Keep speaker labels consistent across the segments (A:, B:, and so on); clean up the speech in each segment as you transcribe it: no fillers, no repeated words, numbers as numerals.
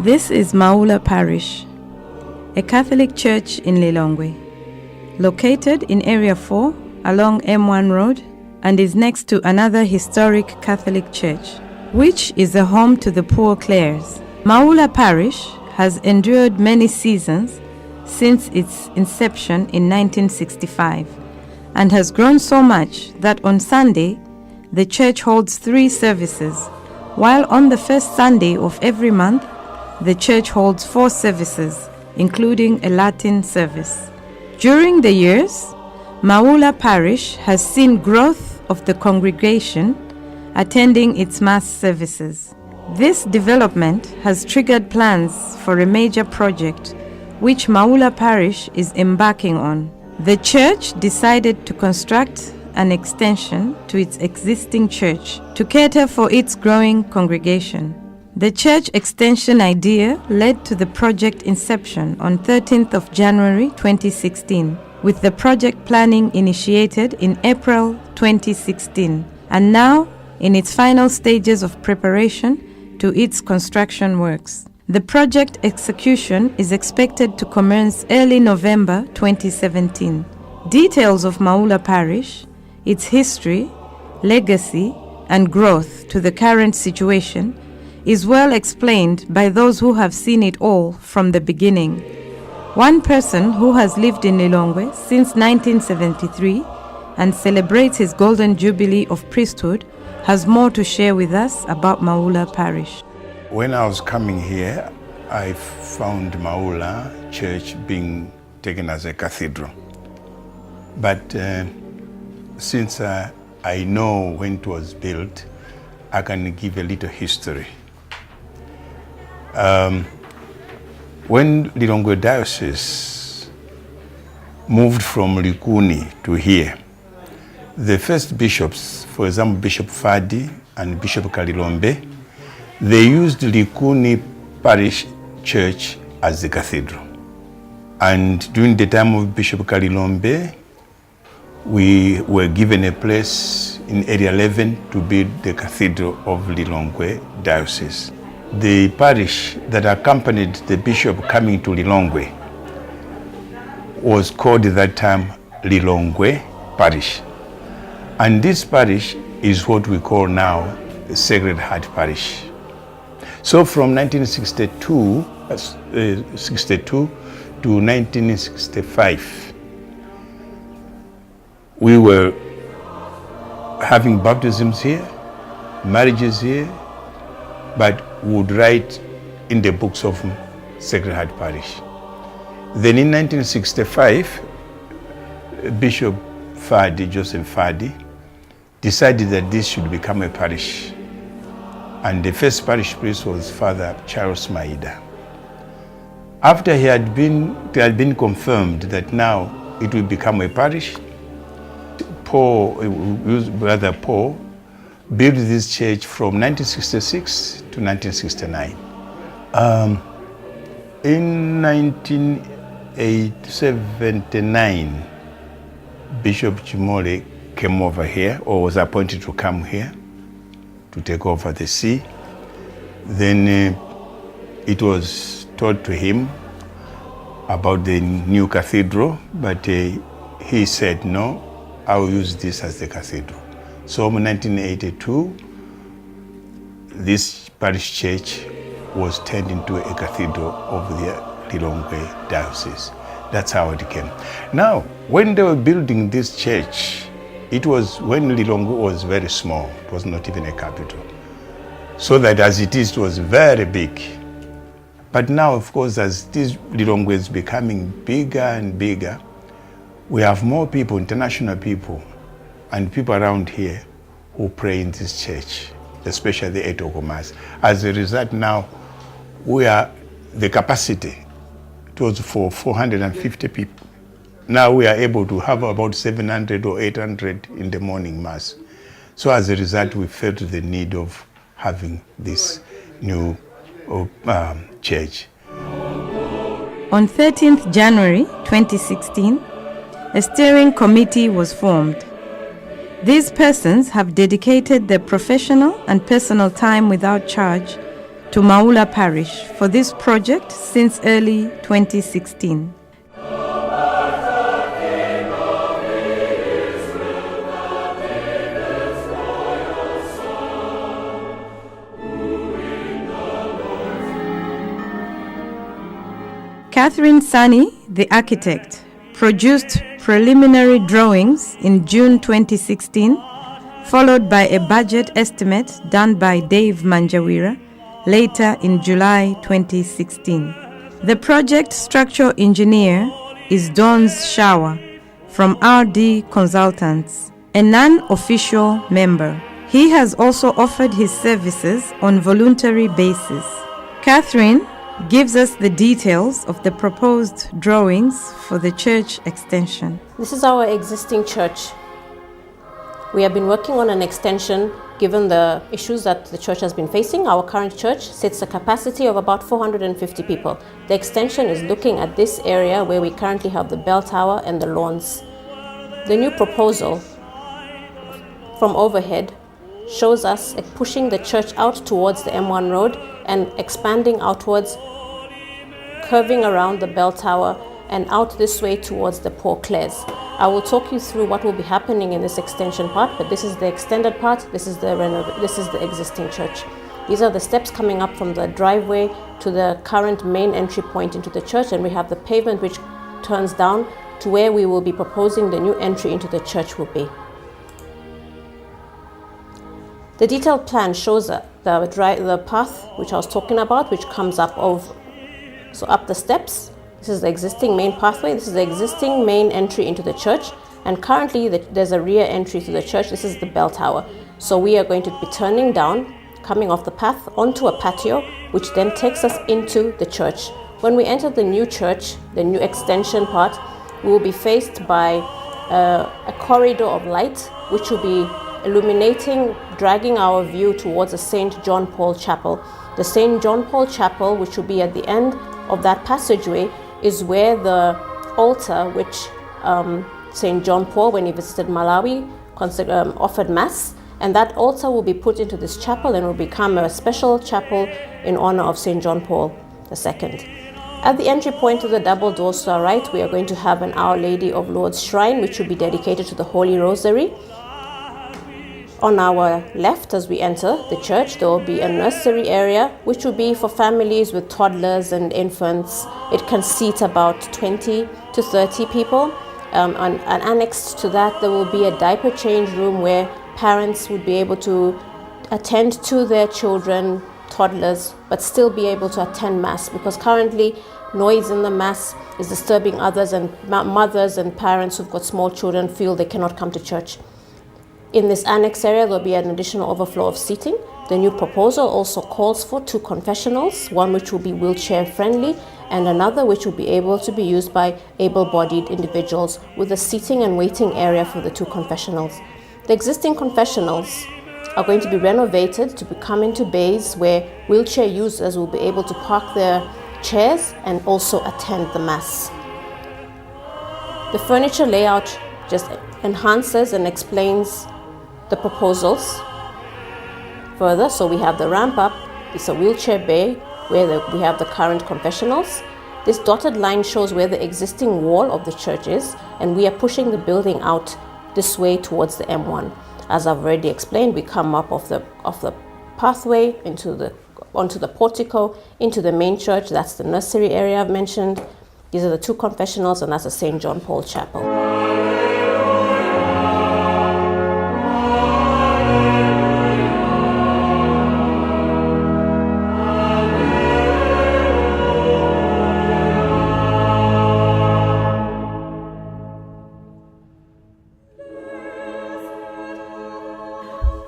A: This is Maula Parish, a Catholic church in Lilongwe, located in Area 4 along M1 Road, and is next to another historic Catholic church, which is a home to the Poor Clares. Maula Parish has endured many seasons since its inception in 1965, and has grown so much that on Sunday, the church holds 3 services, while on the first Sunday of every month, the church holds 4 services, including a Latin service. During the years, Maula Parish has seen growth of the congregation attending its mass services. This development has triggered plans for a major project which Maula Parish is embarking on. The church decided to construct an extension to its existing church to cater for its growing congregation. The church extension idea led to the project inception on 13th of January 2016, with the project planning initiated in April 2016, and now in its final stages of preparation to its construction works. The project execution is expected to commence early November 2017. Details of Maula Parish, its history, legacy, and growth to the current situation is well explained by those who have seen it all from the beginning. One person who has lived in Lilongwe since 1973 and celebrates his golden jubilee of priesthood has more to share with us about Maula Parish.
B: When I was coming here, I found Maula Church being taken as a cathedral. But since I know when it was built, I can give a little history. When Lilongwe Diocese moved from Likuni to here, the first bishops, for example, Bishop Fadi and Bishop Kalilombe, they used Likuni Parish Church as the cathedral. And during the time of Bishop Kalilombe, we were given a place in Area 11 to build the Cathedral of Lilongwe Diocese. The parish that accompanied the bishop coming to Lilongwe was called at that time Lilongwe Parish. And this parish is what we call now Sacred Heart Parish. So from 1962 to 1965, we were having baptisms here, marriages here, but would write in the books of Sacred Heart Parish. Then in 1965, Bishop Fadi, Joseph Fadi, decided that this should become a parish. And the first parish priest was Father Charles Maida. After it had been confirmed that now it will become a parish, Brother Paul built this church from 1966 to 1969. In 1979, Bishop Chimwemwe came over here, or was appointed to come here to take over the see. Then it was told to him about the new cathedral, but he said, no, I will use this as the cathedral. So in 1982, this parish church was turned into a cathedral of the Lilongwe Diocese. That's how it came. Now, when they were building this church, it was when Lilongwe was very small. It was not even a capital. So that as it is, it was very big. But now, of course, as this Lilongwe is becoming bigger and bigger, we have more people, international people, and people around here who pray in this church, especially the 8 o'clock Mass. As a result, now the capacity was for 450 people. Now we are able to have about 700 or 800 in the morning Mass. So as a result, we felt the need of having this new church.
A: On 13th January 2016, a steering committee was formed. These persons have dedicated their professional and personal time without charge to Maula Parish for this project since early 2016. Catherine Sani, the architect, produced preliminary drawings in June 2016, followed by a budget estimate done by Dave Manjawira later in July 2016. The project structural engineer is Dons Shower from RD Consultants, a non-official member. He has also offered his services on voluntary basis. Catherine gives us the details of the proposed drawings for the church extension.
C: This is our existing church. We have been working on an extension given the issues that the church has been facing. Our current church sits a capacity of about 450 people. The extension is looking at this area where we currently have the bell tower and the lawns. The new proposal from overhead shows us pushing the church out towards the M1 road and expanding outwards, curving around the bell tower and out this way towards the Poor Clares. I will talk you through what will be happening in this extension part, but this is the extended part, this is the existing church. These are the steps coming up from the driveway to the current main entry point into the church, and we have the pavement which turns down to where we will be proposing the new entry into the church will be. The detailed plan shows the path which I was talking about, which comes up up the steps. This is the existing main pathway. This is the existing main entry into the church. And currently there's a rear entry to the church. This is the bell tower. So we are going to be turning down, coming off the path onto a patio, which then takes us into the church. When we enter the new church, the new extension part, we will be faced by a corridor of light, which will be illuminating, dragging our view towards the St. John Paul Chapel. The St. John Paul Chapel, which will be at the end of that passageway, is where the altar which St. John Paul, when he visited Malawi, offered Mass, and that altar will be put into this chapel and will become a special chapel in honor of St. John Paul II. At the entry point of the double doors to our right, we are going to have an Our Lady of Lourdes shrine, which will be dedicated to the Holy Rosary. On our left, as we enter the church, there will be a nursery area, which will be for families with toddlers and infants. It can seat about 20 to 30 people. And annexed to that, there will be a diaper change room where parents would be able to attend to their children, toddlers, but still be able to attend Mass, because currently noise in the Mass is disturbing others, and mothers and parents who've got small children feel they cannot come to church. In this annex area, there'll be an additional overflow of seating. The new proposal also calls for 2 confessionals, one which will be wheelchair friendly and another which will be able to be used by able-bodied individuals, with a seating and waiting area for the 2 confessionals. The existing confessionals are going to be renovated to become into bays where wheelchair users will be able to park their chairs and also attend the Mass. The furniture layout just enhances and explains the proposals further. So we have the ramp up, it's a wheelchair bay where we have the current confessionals. This dotted line shows where the existing wall of the church is, and we are pushing the building out this way towards the M1. As I've already explained, we come up off the pathway onto the portico into the main church. That's the nursery area I've mentioned. These are the 2 confessionals, and that's the St. John Paul Chapel.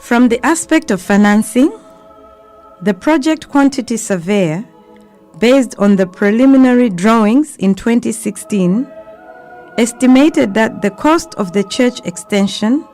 A: From the aspect of financing, the project quantity surveyor, based on the preliminary drawings in 2016, estimated that the cost of the church extension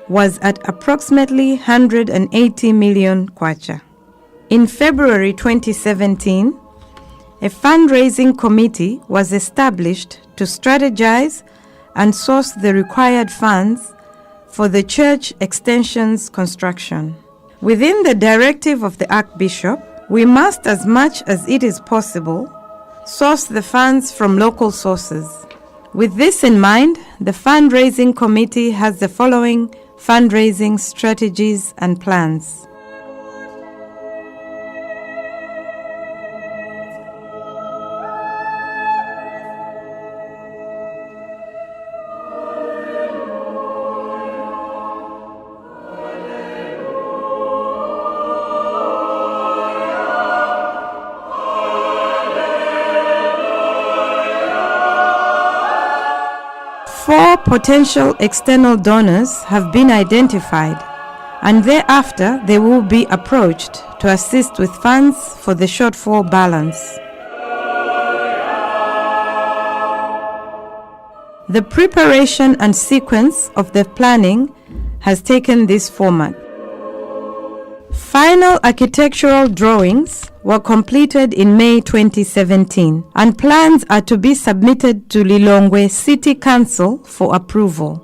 A: was at approximately 180 million kwacha. In February 2017, a fundraising committee was established to strategize and source the required funds for the church extension's construction. Within the directive of the Archbishop, We must, as much as it is possible, source the funds from local sources. With this in mind, the fundraising committee has the following fundraising strategies and plans. Four potential external donors have been identified, and thereafter they will be approached to assist with funds for the shortfall balance. The preparation and sequence of the planning has taken this format. Final architectural drawings were completed in May 2017, and plans are to be submitted to Lilongwe City Council for approval.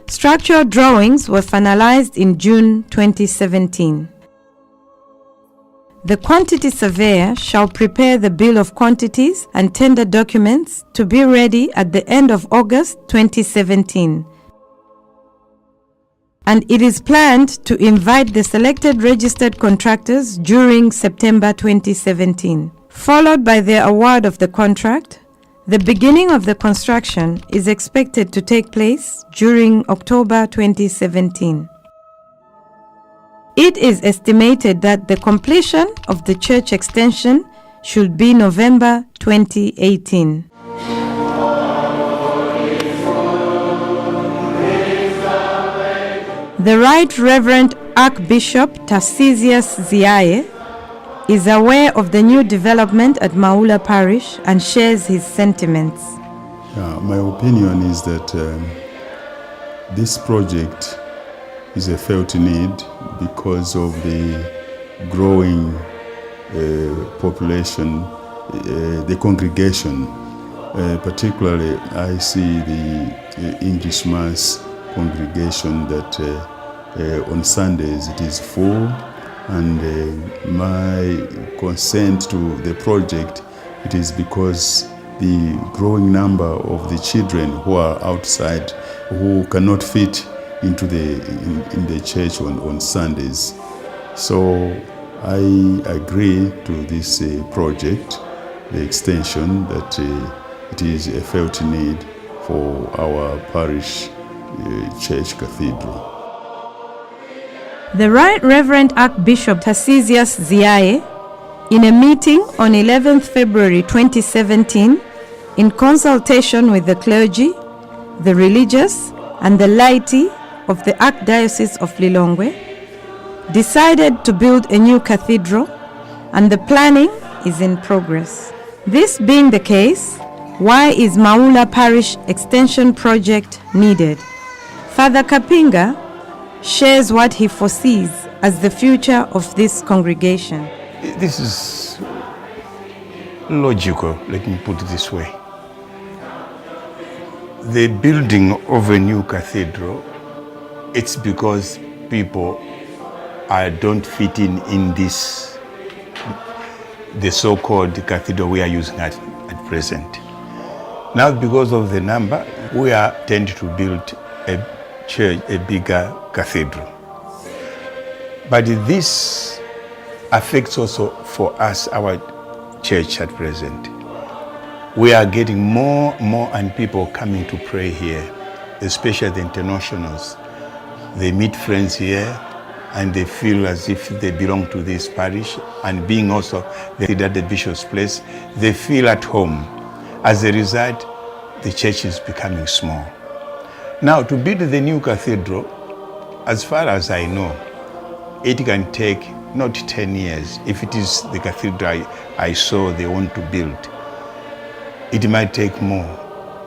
A: Structural drawings were finalized in June 2017. The quantity surveyor shall prepare the bill of quantities and tender documents to be ready at the end of August 2017. And it is planned to invite the selected registered contractors during September 2017. Followed by the award of the contract, the beginning of the construction is expected to take place during October 2017. It is estimated that the completion of the church extension should be November 2018. The Right Reverend Archbishop Tarcisius Ziaye is aware of the new development at Maula Parish and shares his sentiments.
D: My opinion is that this project is a felt need because of the growing population, the congregation. Particularly, I see the English Mass congregation that on Sundays it is full, and my consent to the project, it is because the growing number of the children who are outside, who cannot fit into in the church on Sundays. So I agree to this project, the extension, that it is a felt need for our parish church cathedral.
A: The Right Reverend Archbishop Tarcisius Ziaye, in a meeting on 11th February 2017, in consultation with the clergy, the religious, and the laity of the Archdiocese of Lilongwe, decided to build a new cathedral, and the planning is in progress. This being the case, why is Maula Parish Extension Project needed? Father Kapinga shares what he foresees as the future of this congregation.
B: This is logical, let me put it this way. The building of a new cathedral, it's because people don't fit in this, the so-called cathedral we are using at present. Now, because of the number, we are tending to build a church, a bigger cathedral. But this affects also for us, our church at present. We are getting more and people coming to pray here, especially the internationals. They meet friends here and they feel as if they belong to this parish, and being also at the bishop's place, they feel at home. As a result, the church is becoming small. Now, to build the new cathedral, as far as I know, it can take not 10 years. If it is the cathedral I saw they want to build, it might take more.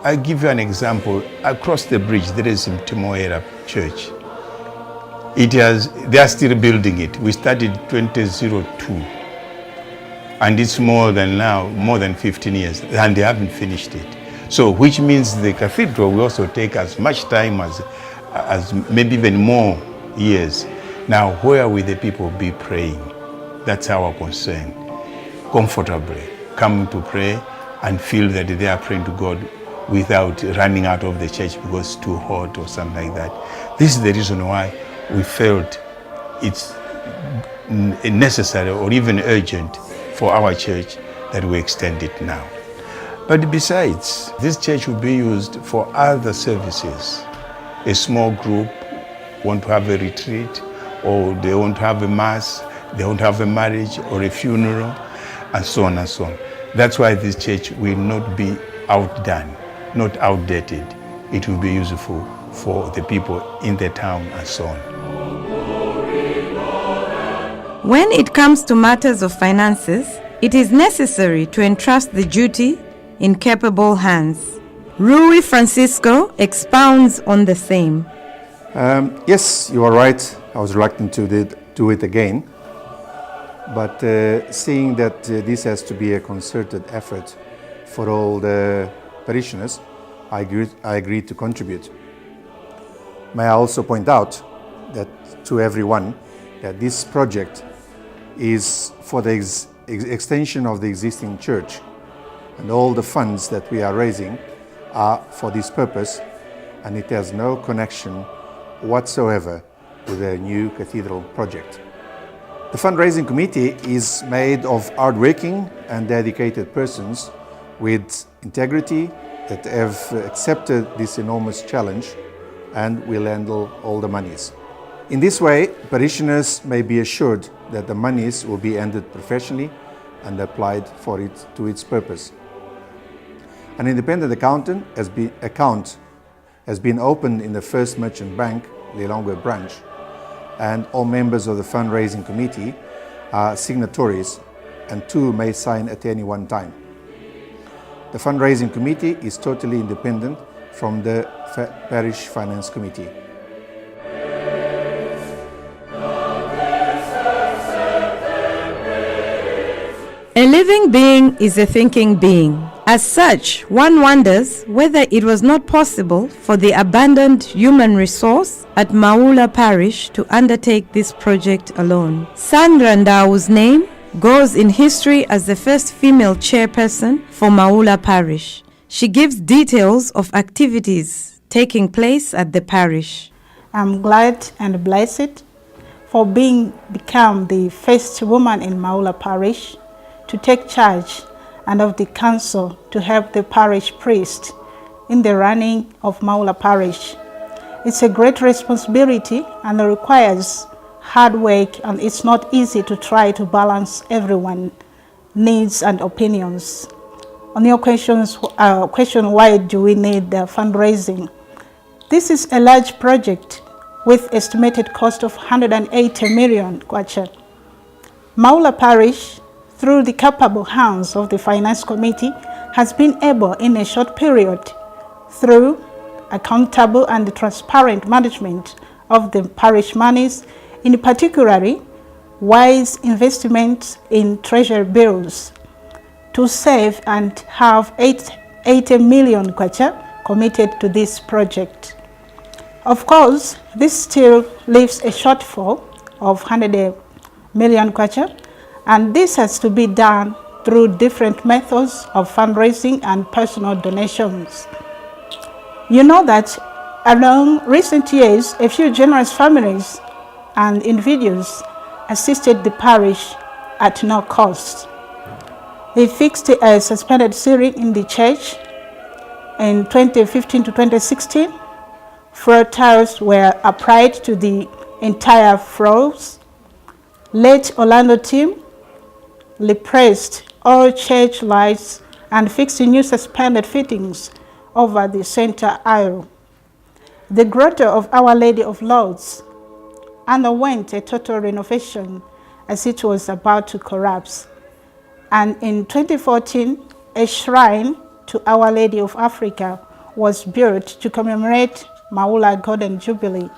B: I'll give you an example. Across the bridge, there is Chimwemwe Church. They are still building it. We started 2002, and it's more than 15 years, and they haven't finished it. So, which means the cathedral will also take as much time as maybe even more years. Now, where will the people be praying? That's our concern. Comfortably come to pray and feel that they are praying to God without running out of the church because it's too hot or something like that. This is the reason why we felt it's necessary or even urgent for our church that we extend it now. But besides, this church will be used for other services. A small group want to have a retreat, or they want to have a mass, they want to have a marriage or a funeral, and so on and so on. That's why this church will not be outdone, not outdated. It will be useful for the people in the town and so on.
A: When it comes to matters of finances, it is necessary to entrust the duty in capable hands. Rui Francisco expounds on the same.
E: Yes, you are right. I was reluctant to do it again. But seeing that this has to be a concerted effort for all the parishioners, I agreed to contribute. May I also point out that to everyone that this project is for the extension of the existing church, and all the funds that we are raising are for this purpose, and it has no connection whatsoever with the new cathedral project. The fundraising committee is made of hardworking and dedicated persons with integrity that have accepted this enormous challenge and will handle all the monies. In this way, parishioners may be assured that the monies will be handled professionally and applied to its purpose. An independent account has been opened in the First Merchant Bank, Lilongwe branch, and all members of the fundraising committee are signatories, and 2 may sign at any one time. The fundraising committee is totally independent from the Parish Finance Committee.
A: A living being is a thinking being. As such, one wonders whether it was not possible for the abandoned human resource at Maula Parish to undertake this project alone. Sandra Ndau's name goes in history as the first female chairperson for Maula Parish. She gives details of activities taking place at the parish.
F: I'm glad and blessed for become the first woman in Maula Parish to take charge and of the council to help the parish priest in the running of Maula Parish. It's a great responsibility and it requires hard work, and it's not easy to try to balance everyone's needs and opinions. On your question why do we need the fundraising? This is a large project with estimated cost of 180 million kwacha. Maula Parish, through the capable hands of the Finance Committee, has been able in a short period, through accountable and transparent management of the parish monies, in particular wise investment in treasury bills, to save and have 80 million kwacha committed to this project. Of course, this still leaves a shortfall of 100 million kwacha, and this has to be done through different methods of fundraising and personal donations. You know that along recent years, a few generous families and individuals assisted the parish at no cost. They fixed a suspended ceiling in the church in 2015 to 2016. Floor tiles were applied to the entire floors. Late Orlando team replaced all church lights and fixed new suspended fittings over the center aisle. The grotto of Our Lady of Lourdes underwent a total renovation as it was about to collapse. And in 2014, a shrine to Our Lady of Africa was built to commemorate Maula Golden Jubilee.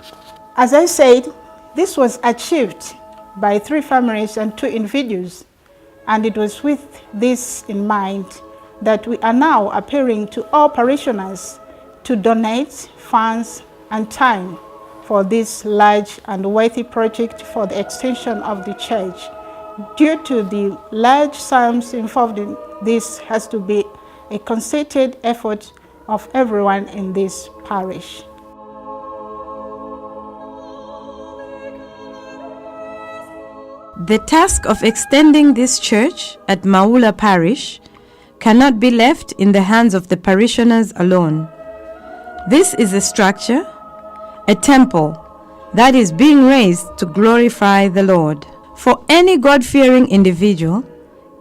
F: As I said, this was achieved by 3 families and 2 individuals. And it was with this in mind that we are now appealing to all parishioners to donate funds and time for this large and worthy project for the extension of the church Due to the large sums involved in this, has to be a concerted effort of everyone in this parish.
A: The task of extending this church at Maula Parish cannot be left in the hands of the parishioners alone. This is a structure, a temple, that is being raised to glorify the Lord. For any God-fearing individual,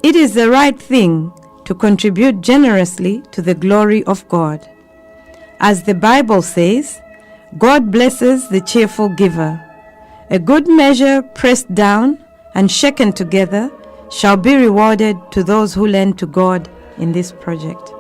A: it is the right thing to contribute generously to the glory of God. As the Bible says, God blesses the cheerful giver. A good measure pressed down and shaken together shall be rewarded to those who lend to God in this project.